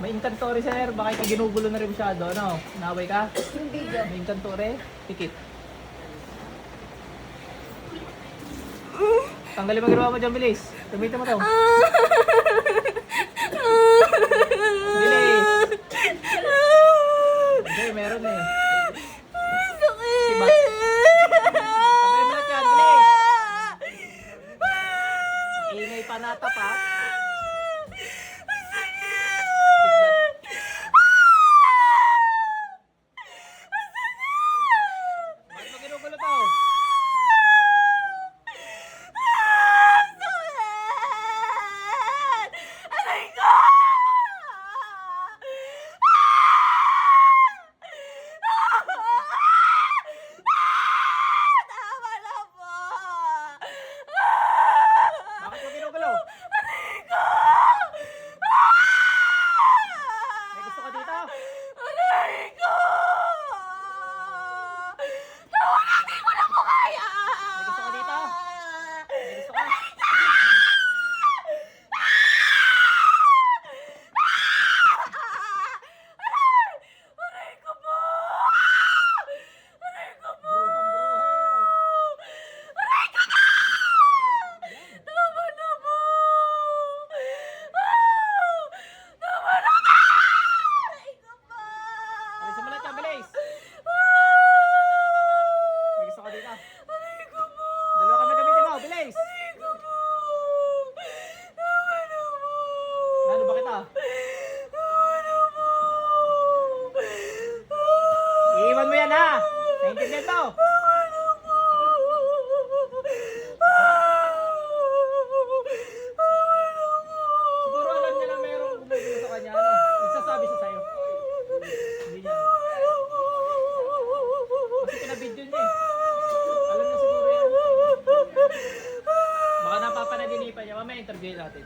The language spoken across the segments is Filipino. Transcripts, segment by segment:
May Incantore sir, baka ka ginugulo na rin masyado, ano? Naway ka? Hindi dyan. May Incantore, tikit. Tanggalin mo ginawa mo dyan, bilis. Tumitin mo to. Bilis. Hindi, meron eh. Si Bat. Tanggalin mo lahat yan, bilis. Ingay panata pa. Bakit mo ginugulo to? Bakit mo ginugulo? May gusto ka dito? May gusto ka dito? May gusto ka? Alisin mo lahat yan, bilis! May gusto ka dito? Dalawa kami gamitin mo, bilis! Ano ba kita? Iiwan mo yan ha! Naintindihan mo? Siguro alam niya na mayroong gumugulo sa kanya, ano? Nagsasabi siya sa'yo. Hindi niya. Kasi pinabidyo niya eh. Alam na siguro yan. Baka napapanaginipan niya. Mamaya interview natin.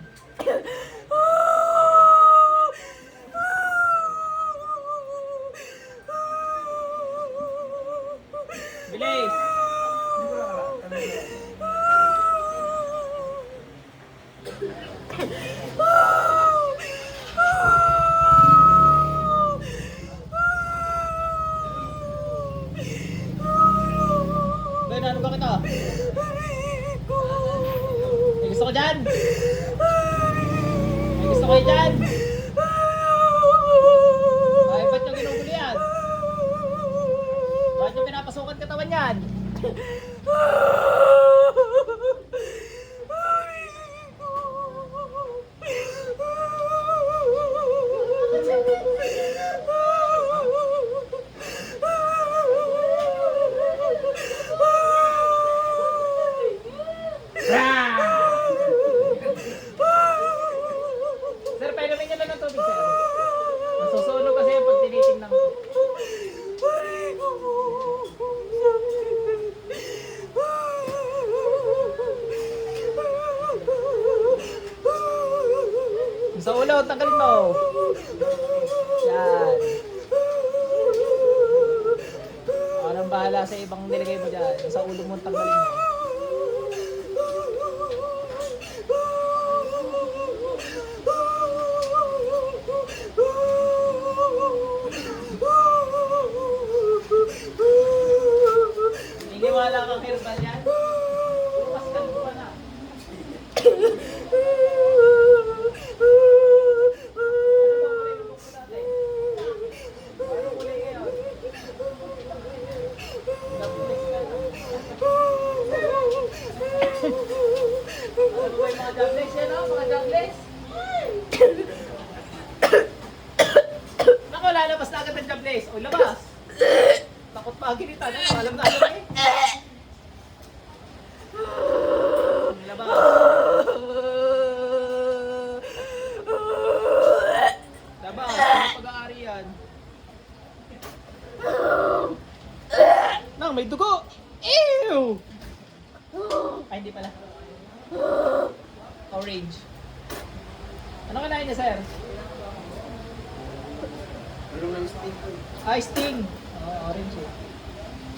Bilis! Gano'n, ano ba kita? May gusto ko dyan? May gusto kayo dyan? Ay, ba't nyo ginugulo yan? Ba't nyo pinapasukan katawan yan? Sir, painumin nyo lang ng tubig, sir. Nasusunog kasi yung pag tinitingnan ko. Sa ulo, tanggalin mo. Yan. Walang bahala sa ibang nilagay mo dyan. Sa ulo mo, tanggalin mo. Hindi wala kang herbal yan. Bukas ka lupa na. Ano ba yung mga jobless yan, no? Mga jobless? Ako, lalabas na agad ng jobless. O, labas. Takot pa aginitan. Ano? Alam na alam eh. Labas. Labas. Ano pag-aari yan? Nang, may dugo. Ew! Ay, hindi pala. Orange. Ano kanain niya, sir? Ano lang sting? Ah, sting. Oh, orange eh.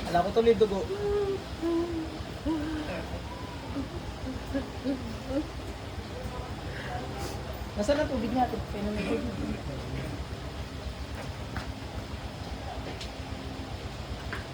Alam ko tuloy dugo. Nasaan ang tubig natin? Kaya naman tubig.